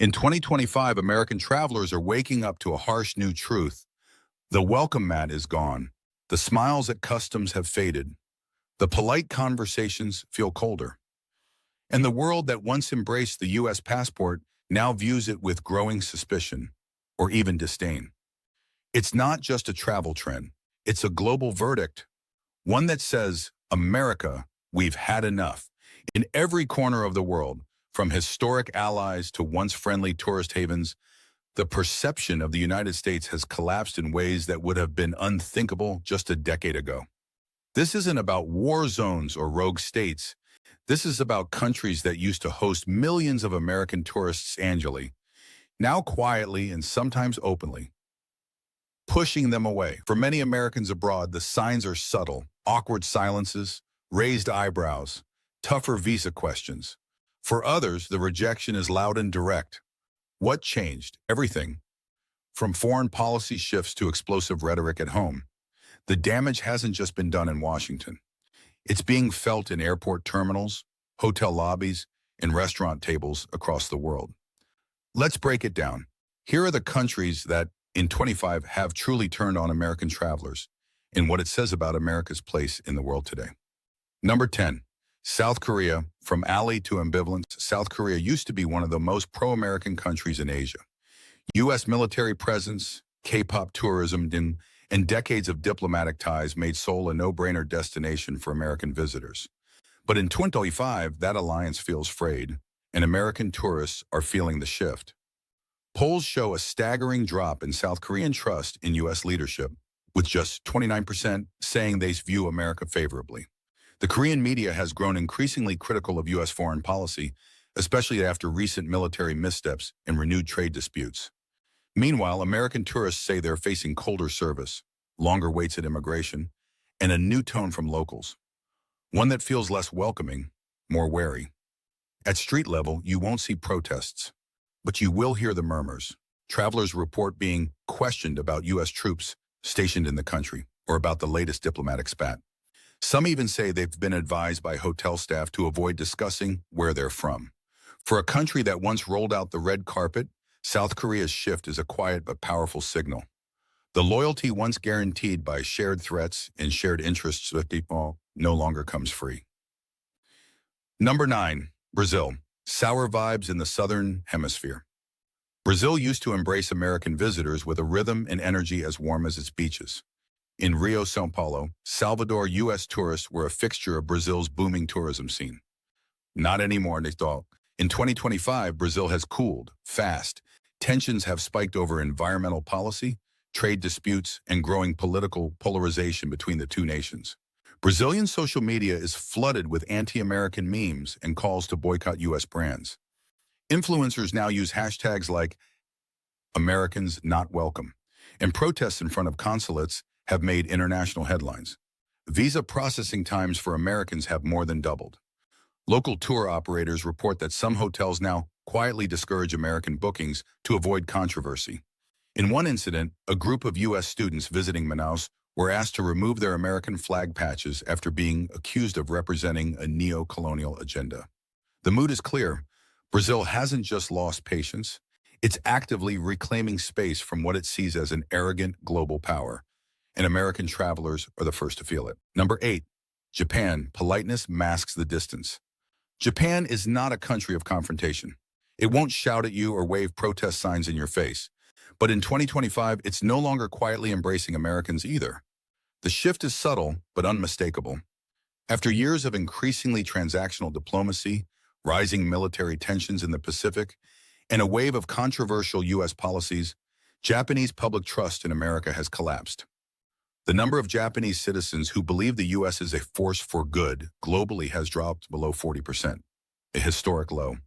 In 2025, American travelers are waking up to a harsh new truth. The welcome mat is gone. The smiles at customs have faded. The polite conversations feel colder. And the world that once embraced the U.S. passport now views it with growing suspicion or even disdain. It's not just a travel trend. It's a global verdict, one that says, America, we've had enough. In every corner of the world, from historic allies to once friendly tourist havens, the perception of the United States has collapsed in ways that would have been unthinkable just a decade ago. This isn't about war zones or rogue states. This is about countries that used to host millions of American tourists annually, now quietly and sometimes openly, pushing them away. For many Americans abroad, the signs are subtle: awkward silences, raised eyebrows, tougher visa questions. For others, the rejection is loud and direct. What changed? Everything. From foreign policy shifts to explosive rhetoric at home. The damage hasn't just been done in Washington. It's being felt in airport terminals, hotel lobbies, and restaurant tables across the world. Let's break it down. Here are the countries that, in 25, have truly turned on American travelers and what it says about America's place in the world today. Number 10, South Korea. From ally to ambivalence, South Korea used to be one of the most pro-American countries in Asia. U.S. military presence, K-pop tourism, and decades of diplomatic ties made Seoul a no-brainer destination for American visitors. But in 2025, that alliance feels frayed, and American tourists are feeling the shift. Polls show a staggering drop in South Korean trust in U.S. leadership, with just 29% saying they view America favorably. The Korean media has grown increasingly critical of U.S. foreign policy, especially after recent military missteps and renewed trade disputes. Meanwhile, American tourists say they're facing colder service, longer waits at immigration, and a new tone from locals. One that feels less welcoming, more wary. At street level, you won't see protests, but you will hear the murmurs. Travelers report being questioned about U.S. troops stationed in the country or about the latest diplomatic spat. Some even say they've been advised by hotel staff to avoid discussing where they're from. For a country that once rolled out the red carpet, South Korea's shift is a quiet but powerful signal. The loyalty once guaranteed by shared threats and shared interests with people no longer comes free. Number 9, Brazil. Sour vibes in the Southern Hemisphere. Brazil used to embrace American visitors with a rhythm and energy as warm as its beaches. In Rio, São Paulo, Salvador, U.S. tourists were a fixture of Brazil's booming tourism scene. Not anymore, Nital. In 2025, Brazil has cooled, fast. Tensions have spiked over environmental policy, trade disputes, and growing political polarization between the two nations. Brazilian social media is flooded with anti-American memes and calls to boycott U.S. brands. Influencers now use hashtags like Americans Not Welcome, and protests in front of consulates have made international headlines. Visa processing times for Americans have more than doubled. Local tour operators report that some hotels now quietly discourage American bookings to avoid controversy. In one incident, a group of U.S. students visiting Manaus were asked to remove their American flag patches after being accused of representing a neo-colonial agenda. The mood is clear. Brazil hasn't just lost patience. It's actively reclaiming space from what it sees as an arrogant global power, and American travelers are the first to feel it. Number 8, Japan. Politeness masks the distance. Japan is not a country of confrontation. It won't shout at you or wave protest signs in your face. But in 2025, it's no longer quietly embracing Americans either. The shift is subtle but unmistakable. After years of increasingly transactional diplomacy, rising military tensions in the Pacific, and a wave of controversial U.S. policies, Japanese public trust in America has collapsed. The number of Japanese citizens who believe the U.S. is a force for good globally has dropped below 40%, a historic low.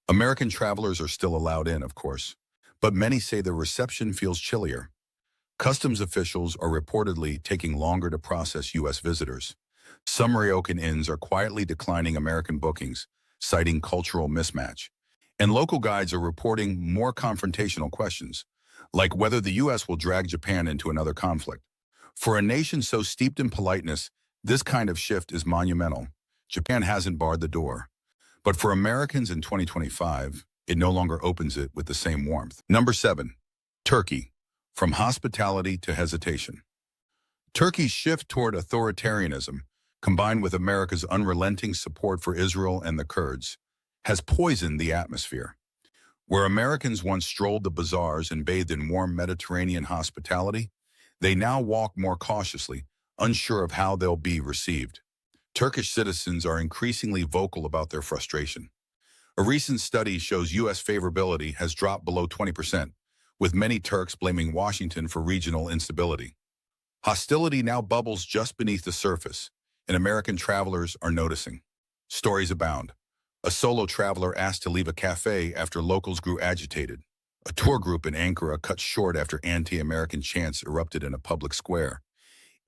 American travelers are still allowed in, of course, but many say the reception feels chillier. Customs officials are reportedly taking longer to process U.S. visitors. Some ryokan inns are quietly declining American bookings, citing cultural mismatch. And local guides are reporting more confrontational questions, like whether the U.S. will drag Japan into another conflict. For a nation so steeped in politeness, this kind of shift is monumental. Japan hasn't barred the door. But for Americans in 2025, It no longer opens it with the same warmth. Number 7. Turkey. From hospitality to hesitation. Turkey's shift toward authoritarianism, combined with America's unrelenting support for Israel and the Kurds, has poisoned the atmosphere. Where Americans once strolled the bazaars and bathed in warm Mediterranean hospitality, they now walk more cautiously, unsure of how they'll be received. Turkish citizens are increasingly vocal about their frustration. A recent study shows U.S. favorability has dropped below 20%, with many Turks blaming Washington for regional instability. Hostility now bubbles just beneath the surface, and American travelers are noticing. Stories abound. A solo traveler asked to leave a cafe after locals grew agitated. A tour group in Ankara cut short after anti-American chants erupted in a public square.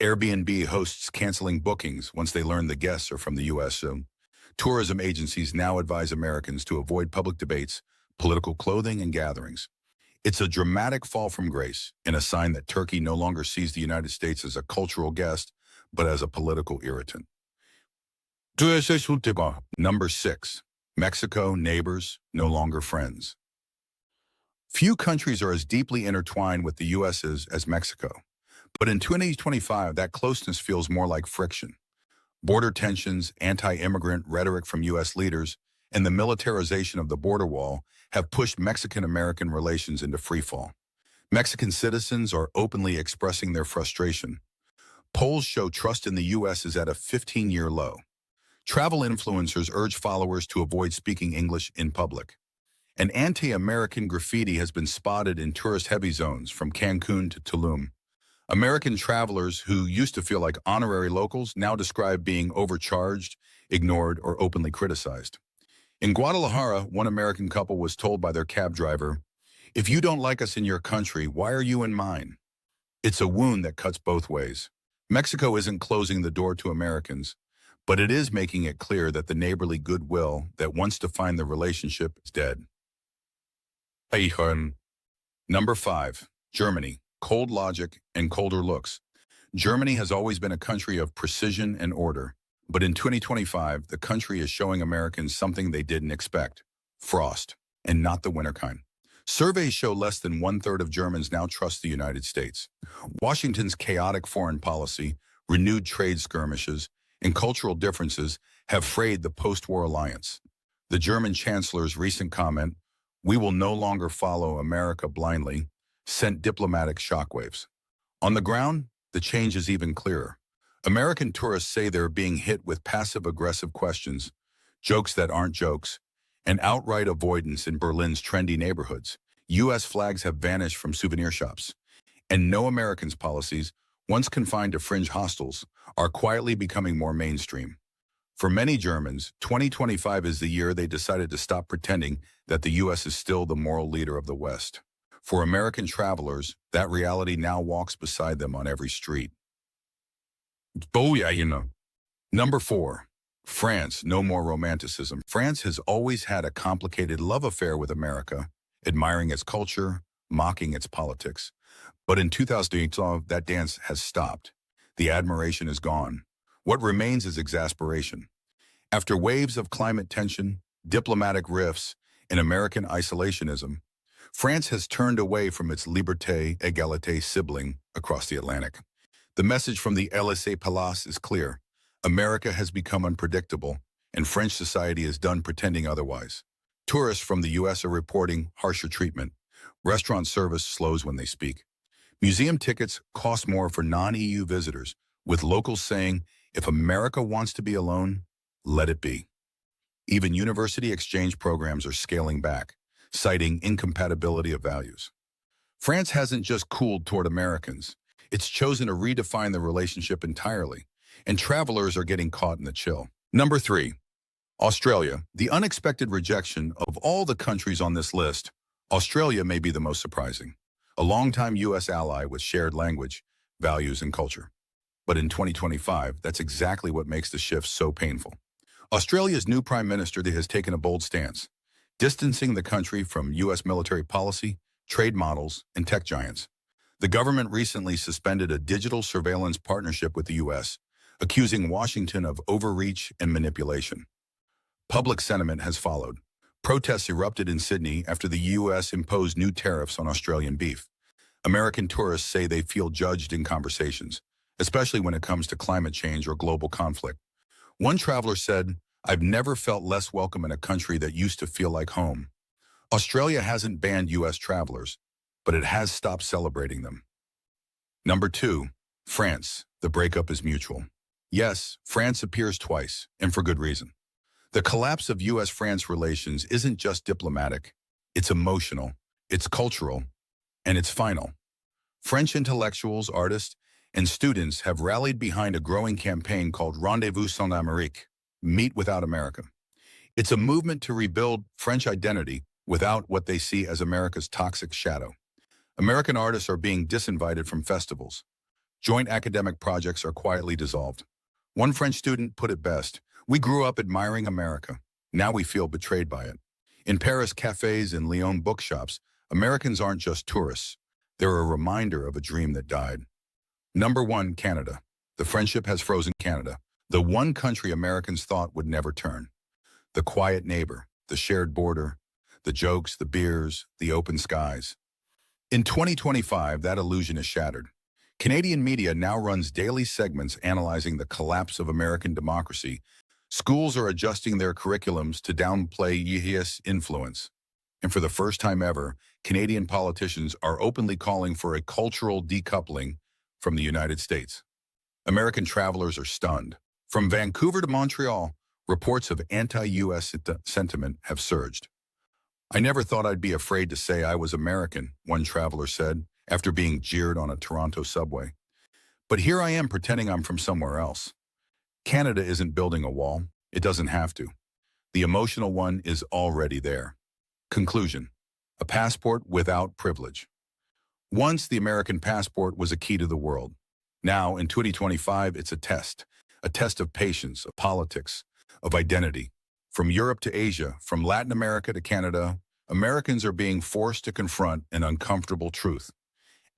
Airbnb hosts canceling bookings once they learn the guests are from the U.S. Tourism agencies now advise Americans to avoid public debates, political clothing, and gatherings. It's a dramatic fall from grace and a sign that Turkey no longer sees the United States as a cultural guest, but as a political irritant. Number 6. Mexico, neighbors, no longer friends. Few countries are as deeply intertwined with the U.S. as Mexico. But in 2025, that closeness feels more like friction. Border tensions, anti-immigrant rhetoric from U.S. leaders, and the militarization of the border wall have pushed Mexican-American relations into freefall. Mexican citizens are openly expressing their frustration. Polls show trust in the U.S. is at a 15-year low. Travel influencers urge followers to avoid speaking English in public. And anti-American graffiti has been spotted in tourist-heavy zones from Cancun to Tulum. American travelers who used to feel like honorary locals now describe being overcharged, ignored, or openly criticized. In Guadalajara, one American couple was told by their cab driver, "If you don't like us in your country, why are you in mine?" It's a wound that cuts both ways. Mexico isn't closing the door to Americans, but it is making it clear that the neighborly goodwill that once defined the relationship is dead. Number 5. Germany. Cold logic and colder looks. Germany has always been a country of precision and order, but in 2025, the country is showing Americans something they didn't expect: frost, and not the winter kind. Surveys show less than 1/3 of Germans now trust the United States. Washington's chaotic foreign policy, renewed trade skirmishes, and cultural differences have frayed the post-war alliance. The German chancellor's recent comment, "We will no longer follow America blindly," sent diplomatic shockwaves. On the ground, the change is even clearer. American tourists say they're being hit with passive-aggressive questions, jokes that aren't jokes, and outright avoidance in Berlin's trendy neighborhoods. U.S. flags have vanished from souvenir shops. And no Americans policies, once confined to fringe hostels, are quietly becoming more mainstream. For many Germans, 2025 is the year they decided to stop pretending that the U.S. is still the moral leader of the West. For American travelers, that reality now walks beside them on every street. Number 4. France, no more romanticism. France has always had a complicated love affair with America, admiring its culture, mocking its politics. But in 2012, that dance has stopped. The admiration is gone. What remains is exasperation. After waves of climate tension, diplomatic rifts, and American isolationism, France has turned away from its liberté, égalité sibling across the Atlantic. The message from the Élysée Palace is clear. America has become unpredictable, and French society is done pretending otherwise. Tourists from the U.S. are reporting harsher treatment. Restaurant service slows when they speak. Museum tickets cost more for non-EU visitors, with locals saying, "If America wants to be alone, let it be." Even university exchange programs are scaling back, citing incompatibility of values. France hasn't just cooled toward Americans. It's chosen to redefine the relationship entirely, and travelers are getting caught in the chill. Number 3. Australia. The unexpected rejection of all the countries on this list, Australia may be the most surprising. A longtime U.S. ally with shared language, values, and culture. But in 2025, that's exactly what makes the shift so painful. Australia's new prime minister has taken a bold stance, distancing the country from U.S. military policy, trade models, and tech giants. The government recently suspended a digital surveillance partnership with the U.S., accusing Washington of overreach and manipulation. Public sentiment has followed. Protests erupted in Sydney after the U.S. imposed new tariffs on Australian beef. American tourists say they feel judged in conversations, especially when it comes to climate change or global conflict. One traveler said, "I've never felt less welcome in a country that used to feel like home." Australia hasn't banned U.S. travelers, but it has stopped celebrating them. Number 2, France. The breakup is mutual. Yes, France appears twice, and for good reason. The collapse of U.S.-France relations isn't just diplomatic. It's emotional, it's cultural, and it's final. French intellectuals, artists, and students have rallied behind a growing campaign called Rendezvous sans Amérique, Meet Without America. It's a movement to rebuild French identity without what they see as America's toxic shadow. American artists are being disinvited from festivals. Joint academic projects are quietly dissolved. One French student put it best: "We grew up admiring America. Now we feel betrayed by it." In Paris cafes and Lyon bookshops, Americans aren't just tourists. They're a reminder of a dream that died. Number 1, Canada. The friendship has frozen Canada, the one country Americans thought would never turn. The quiet neighbor, the shared border, the jokes, the beers, the open skies. In 2025, that illusion is shattered. Canadian media now runs daily segments analyzing the collapse of American democracy. Schools are adjusting their curriculums to downplay U.S. influence. And for the first time ever, Canadian politicians are openly calling for a cultural decoupling from the United States. American travelers are stunned. From Vancouver to Montreal, reports of anti-U.S. sentiment have surged. "I never thought I'd be afraid to say I was American," one traveler said, after being jeered on a Toronto subway. "But here I am pretending I'm from somewhere else." Canada isn't building a wall. It doesn't have to. The emotional one is already there. Conclusion: a passport without privilege. Once the American passport was a key to the world. Now, in 2025, it's a test of patience, of politics, of identity. From Europe to Asia, from Latin America to Canada, Americans are being forced to confront an uncomfortable truth.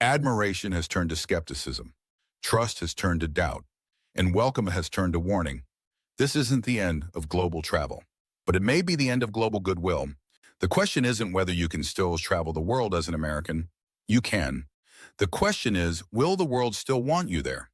Admiration has turned to skepticism. Trust has turned to doubt. And welcome has turned to warning. This isn't the end of global travel, but it may be the end of global goodwill. The question isn't whether you can still travel the world as an American. You can. The question is, will the world still want you there?